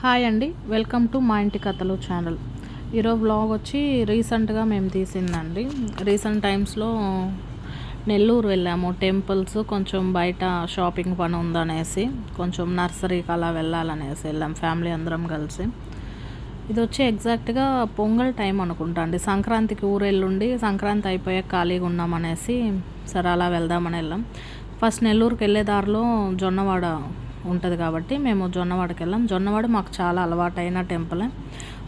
Hi అండి, welcome to మా ఇంటి కథలు ఛానల్. ఈరోజు వ్లాగ్ వచ్చి రీసెంట్గా మేము తీసిందండి. రీసెంట్ టైమ్స్లో నెల్లూరు వెళ్ళాము. టెంపుల్స్ కొంచెం బయట షాపింగ్ పని ఉందనేసి కొంచెం నర్సరీకి అలా వెళ్ళాలనేసి వెళ్ళాం ఫ్యామిలీ అందరం కలిసి. ఇది వచ్చి ఎగ్జాక్ట్గా పొంగల్ టైం అనుకుంటా అండి. సంక్రాంతికి ఊరెళ్ళుండి సంక్రాంతి అయిపోయాక ఖాళీగా ఉన్నామనేసి సరే అలా వెళ్దామని వెళ్ళాం. ఫస్ట్ నెల్లూరుకి వెళ్ళే దారిలో జొన్నవాడ ఉంటుంది కాబట్టి మేము జొన్నవాడకి వెళ్ళాం. జొన్నవాడ మాకు చాలా అలవాటైన టెంపుల్.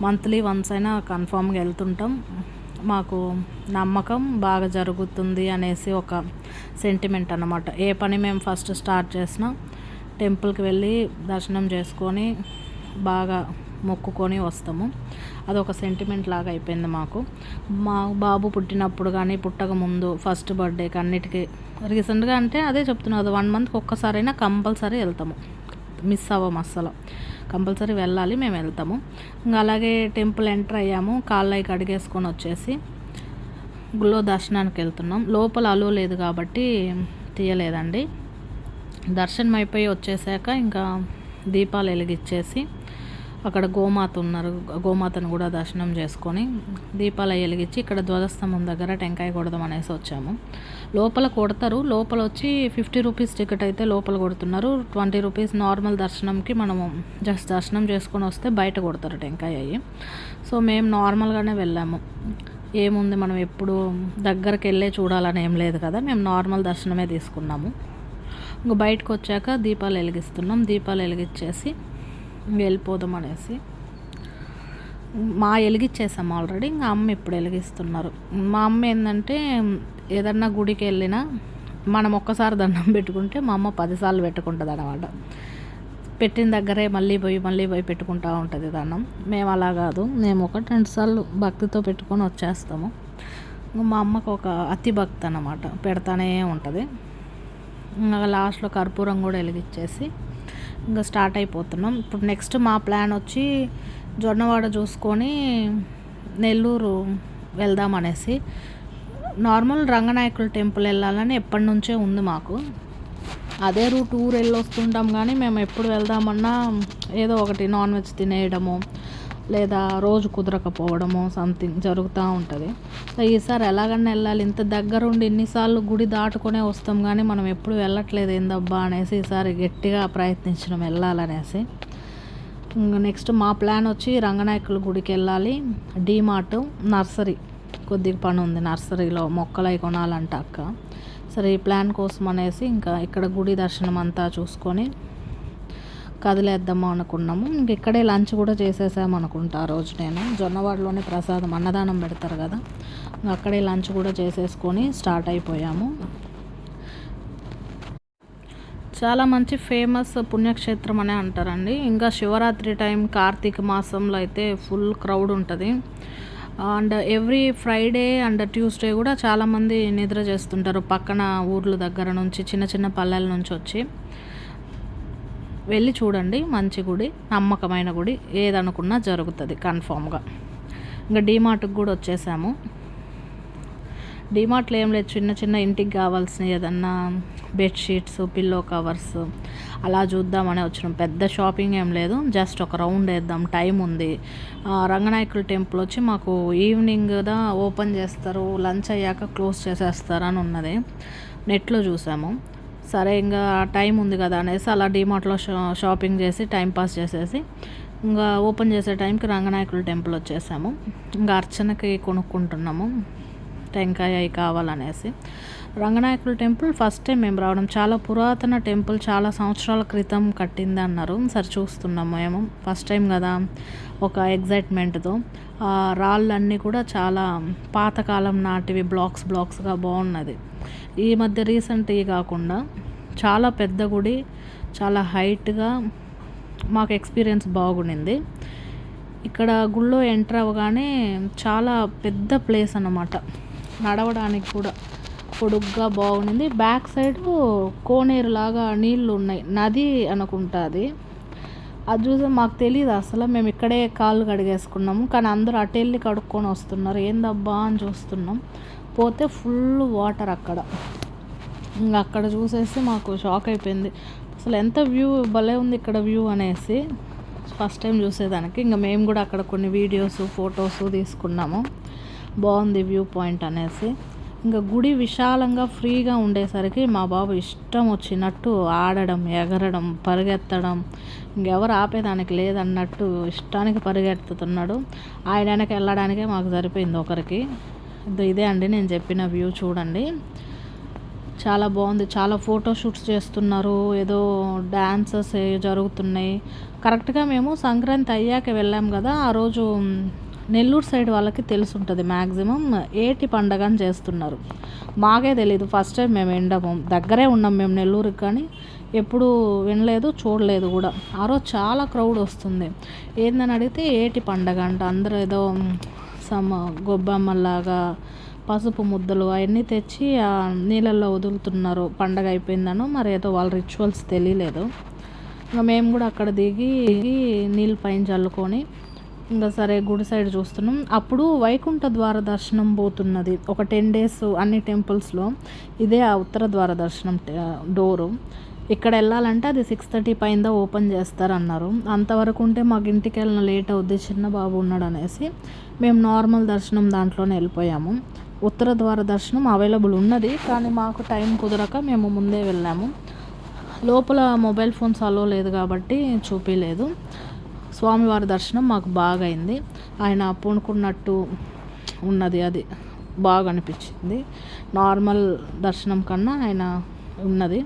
మంత్లీ వన్స్ అయినా కన్ఫామ్గా వెళ్తుంటాం. మాకు నమ్మకం బాగా జరుగుతుంది అనేసి ఒక సెంటిమెంట్ అన్నమాట. ఏ పని మేము ఫస్ట్ స్టార్ట్ చేసినా టెంపుల్కి వెళ్ళి దర్శనం చేసుకొని బాగా మొక్కుకొని వస్తాము. అదొక సెంటిమెంట్ లాగా అయిపోయింది మాకు. మా బాబు పుట్టినప్పుడు కానీ పుట్టక ముందు ఫస్ట్ బర్త్డేకి అన్నిటికీ రీసెంట్గా అంటే అదే చెప్తున్నాను కదా, 1 మంత్కి ఒక్కసారైనా కంపల్సరీ వెళ్తాము. మిస్ అవ్వము అస్సలు, కంపల్సరీ వెళ్ళాలి, మేము వెళ్తాము. ఇంకా అలాగే టెంపుల్ ఎంటర్ అయ్యాము. కాళ్ళై కడిగేసుకొని వచ్చేసి గుళ్ళో దర్శనానికి వెళ్తున్నాం. లోపల అలో లేదు కాబట్టి తీయలేదండి. దర్శనం అయిపోయి వచ్చేసాక ఇంకా దీపాలు వెలిగించేసి అక్కడ గోమాత ఉన్నారు, గోమాతను కూడా దర్శనం చేసుకొని దీపాలు వెలిగించి ఇక్కడ ధ్వజస్తంభం దగ్గర టెంకాయ కొడదాం అనేసి వచ్చాము. లోపల కొడతారు. లోపల వచ్చి 50 రూపీస్ టికెట్ అయితే లోపల కొడుతున్నారు. 20 రూపీస్ నార్మల్ దర్శనంకి మనము జస్ట్ దర్శనం చేసుకొని వస్తే బయట కొడతారు టెంకాయ అయ్యి. సో మేము నార్మల్గానే వెళ్ళాము. ఏముంది, మనం ఎప్పుడు దగ్గరికి వెళ్ళే చూడాలని ఏం లేదు కదా, మేము నార్మల్ దర్శనమే తీసుకున్నాము. ఇంకా బయటకు వచ్చాక దీపాలు వెలిగిస్తున్నాం. దీపాలు వెలిగించేసి వెళ్ళిపోదాం అనేసి మా వెలిగించేసాము ఆల్రెడీ. ఇంకా అమ్మ ఇప్పుడు వెలిగిస్తున్నారు. మా అమ్మ ఏంటంటే ఏదన్నా గుడికి వెళ్ళినా మనం ఒక్కసారి దండం పెట్టుకుంటే మా అమ్మ 10 సార్లు పెట్టుకుంటుంది అన్నమాట. పెట్టిన దగ్గరే మళ్ళీ పోయి పెట్టుకుంటూ ఉంటుంది దండం. మేము అలా కాదు, మేము 1-2 సార్లు భక్తితో పెట్టుకొని వచ్చేస్తాము. మా అమ్మకు ఒక అతి భక్తి అన్నమాట, పెడతానే ఉంటుంది. ఇంకా లాస్ట్లో కర్పూరం కూడా వెలిగించేసి ఇంకా స్టార్ట్ అయిపోతున్నాం. ఇప్పుడు నెక్స్ట్ మా ప్లాన్ వచ్చి జొన్నవాడ చూసుకొని నెల్లూరు వెళ్దామనేసి. నార్మల్ రంగనాయకుల టెంపుల్ వెళ్ళాలని ఎప్పటి నుంచే ఉంది మాకు. అదే రూట్ ఊరు వెళ్ళి వస్తుంటాం కానీ మేము ఎప్పుడు వెళ్దామన్నా ఏదో ఒకటి నాన్ వెజ్ తినేయడము లేదా రోజు కుదరకపోవడము సంథింగ్ జరుగుతూ ఉంటుంది. సో ఈసారి ఎలాగన్నా వెళ్ళాలి, ఇంత దగ్గరుండి ఇన్నిసార్లు గుడి దాటుకునే వస్తాం కానీ మనం ఎప్పుడు వెళ్ళట్లేదు ఏందబ్బా అనేసి ఈసారి గట్టిగా ప్రయత్నించడం వెళ్ళాలనేసి. నెక్స్ట్ మా ప్లాన్ వచ్చి రంగనాయకుల గుడికి వెళ్ళాలి, డీమార్ట్, నర్సరీ కొద్దిగా పని ఉంది, నర్సరీలో మొక్కలు అవి కొనాలంట అక్క. సరే ఈ ప్లాన్ కోసం అనేసి ఇంకా ఇక్కడ గుడి దర్శనం అంతా చూసుకొని కదిలేద్దాము అనుకున్నాము. ఇంక ఇక్కడే లంచ్ కూడా చేసేసాము అనుకుంటా. ఆ రోజు నేను జొన్నవాడలోనే ప్రసాదం అన్నదానం పెడతారు కదా, అక్కడే లంచ్ కూడా చేసేసుకొని స్టార్ట్ అయిపోయాము. చాలా మంచి ఫేమస్ పుణ్యక్షేత్రం అనే అంటారండి. ఇంకా శివరాత్రి టైం కార్తీక మాసంలో అయితే ఫుల్ క్రౌడ్ ఉంటుంది. And every Friday and Tuesday కూడా చాలామంది నిద్ర చేస్తుంటారు పక్కన ఊర్ల దగ్గర నుంచి, చిన్న చిన్న పల్లెల నుంచి వచ్చి. వెళ్ళి చూడండి, మంచి గుడి, నమ్మకమైన గుడి, ఏదనుకున్నా జరుగుతుంది కన్ఫామ్గా. ఇంకా డీమార్ట్కి కూడా వచ్చేసాము. డీమార్ట్లో ఏం లేదు, చిన్న చిన్న ఇంటికి కావాల్సిన ఏదన్నా బెడ్షీట్స్, పిల్లో కవర్స్ అలా చూద్దామని వచ్చినాం. పెద్ద షాపింగ్ ఏం లేదు, జస్ట్ ఒక రౌండ్ వేద్దాం, టైం ఉంది. రంగనాయకుల టెంపుల్ వచ్చి మాకు ఈవినింగ్దా ఓపెన్ చేస్తారు, లంచ్ అయ్యాక క్లోజ్ చేసేస్తారు అని ఉన్నది, నెట్లో చూసాము. సరే ఇంకా టైం ఉంది కదా అనేసి అలా డీమార్ట్లో షాపింగ్ చేసి టైంపాస్ చేసేసి ఇంకా ఓపెన్ చేసే టైంకి రంగనాయకుల టెంపుల్ వచ్చేసాము. ఇంకా అర్చనకి కొనుక్కుంటున్నాము, టెంకాయ అవి కావాలనేసి. రంగనాయకుల టెంపుల్ ఫస్ట్ టైం మేము రావడం. చాలా పురాతన టెంపుల్, చాలా సంవత్సరాల క్రితం కట్టింది అన్నారు. సరే చూస్తున్నాము, మేము ఫస్ట్ టైం కదా, ఒక ఎగ్జైట్మెంట్తో. రాళ్ళన్నీ కూడా చాలా పాతకాలం నాటివి, బ్లాక్స్గా బాగున్నది. ఈ మధ్య రీసెంట్ కాకుండా చాలా పెద్ద గుడి, చాలా హైట్గా, మాకు ఎక్స్పీరియన్స్ బాగుండింది. ఇక్కడ గుళ్ళో ఎంటర్ అవ్వగానే చాలా పెద్ద ప్లేస్ అన్నమాట, నడవడానికి కూడా పొడుగ్గా బాగుండింది. బ్యాక్ సైడ్ కోనేరు లాగా నీళ్ళు ఉన్నాయి, నది అనుకుంటా అది. అది చూసి మాకు తెలియదు అసలు, మేము ఇక్కడే కాళ్ళు కడిగేసుకున్నాము. కానీ అందరూ అటు వెళ్ళి కడుక్కొని వస్తున్నారు, ఏందబ్బా అని చూస్తున్నాం. పోతే ఫుల్ వాటర్ అక్కడ. ఇంకా అక్కడ చూసేసి మాకు షాక్ అయిపోయింది, అసలు ఎంత వ్యూ భలే ఉంది ఇక్కడ వ్యూ అనేసి. ఫస్ట్ టైం చూసేదానికి. ఇంకా మేము కూడా అక్కడ కొన్ని వీడియోస్ ఫొటోస్ తీసుకున్నాము. బాగుంది వ్యూ పాయింట్ అనేసి. ఇంకా గుడి విశాలంగా ఫ్రీగా ఉండేసరికి మా బాబు ఇష్టం వచ్చినట్టు ఆడడం, ఎగరడం, పరిగెత్తడం, ఇంకెవరు ఆపేదానికి లేదన్నట్టు ఇష్టానికి పరిగెత్తుతున్నాడు. ఆయన వెనక వెళ్ళడానికే మాకు సరిపోయింది ఒకరికి. ఇదే అండి నేను చెప్పిన వ్యూ, చూడండి చాలా బాగుంది. చాలా ఫోటోషూట్స్ చేస్తున్నారు, ఏదో డ్యాన్సెస్ జరుగుతున్నాయి. కరెక్ట్గా మేము సంక్రాంతి అయ్యాక వెళ్ళాం కదా, ఆ రోజు నెల్లూరు సైడ్ వాళ్ళకి తెలుసుంటుంది మ్యాక్సిమం ఏటి పండగ అని చేస్తున్నారు. మాకే తెలీదు, ఫస్ట్ టైం మేము వినడము. దగ్గరే ఉన్నాం మేము నెల్లూరుకి, కానీ ఎప్పుడు వినలేదు, చూడలేదు కూడా. ఆ రోజు చాలా క్రౌడ్ వస్తుంది. ఏందని అడిగితే ఏటి పండగ అంట. అందరూ ఏదో గొబ్బమ్మలాగా పసుపు ముద్దలు అవన్నీ తెచ్చి ఆ నీళ్ళల్లో వదులుతున్నారు. పండగ అయిపోయిందనో మరి ఏదో వాళ్ళ రిచువల్స్ తెలియలేదు. ఇంకా మేము కూడా అక్కడ దిగి నీళ్ళు పైన చల్లుకొని ఇంకా సరే గుడి సైడ్ చూస్తున్నాం. అప్పుడు వైకుంఠ ద్వార దర్శనం పోతున్నది. ఒక 10 days అన్ని టెంపుల్స్లో ఇదే ఆ ఉత్తర ద్వార దర్శనం డోరు. ఇక్కడ వెళ్ళాలంటే అది 6:30 పైన ఓపెన్ చేస్తారన్నారు. అంతవరకు ఉంటే మాకు ఇంటికి వెళ్ళిన లేట్ అవుద్ది, చిన్న బాబు ఉన్నాడు అనేసి మేము నార్మల్ దర్శనం దాంట్లోనే వెళ్ళిపోయాము. ఉత్తర ద్వార దర్శనం అవైలబుల్ ఉన్నది, కానీ మాకు టైం కుదరక మేము ముందే వెళ్ళాము. లోపల మొబైల్ ఫోన్స్ అలో లేదు కాబట్టి చూపించలేదు. స్వామివారి దర్శనం మాకు బాగా అయింది. ఆయన పూనుకున్నట్టు ఉన్నది, అది బాగా అనిపించింది. నార్మల్ దర్శనం కన్నా ఆయన ఉన్నది.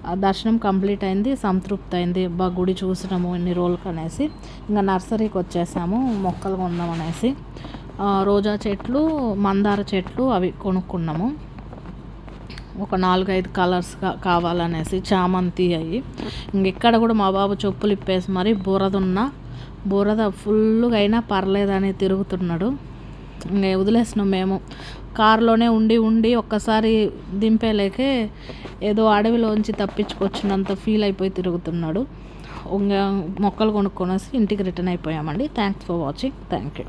ఆ దర్శనం కంప్లీట్ అయింది, సంతృప్తి అయింది. గుడి చూసినాము ఎన్ని రోజులకి అనేసి ఇంకా నర్సరీకి వచ్చేసాము మొక్కలు కొందాం అనేసి. రోజా చెట్లు, మందార చెట్లు అవి కొనుక్కున్నాము. ఒక 4-5 కలర్స్గా కావాలనేసి, చామంతి అవి. ఇంకెక్కడ కూడా మా బాబు చెప్పులు ఇప్పేసి మరి బురద ఫుల్గా అయినా పర్లేదని తిరుగుతున్నాడు. ఇంకా వదిలేసినాం మేము. కారులోనే ఉండి ఒక్కసారి దింపేలేకే ఏదో అడవిలోంచి తప్పించుకొచ్చినంత ఫీల్ అయిపోయి తిరుగుతున్నాడు. ఇంకా మొక్కలు కొనుక్కొనేసి ఇంటికి రిటర్న్ అయిపోయామండి. Thanks for watching. Thank you.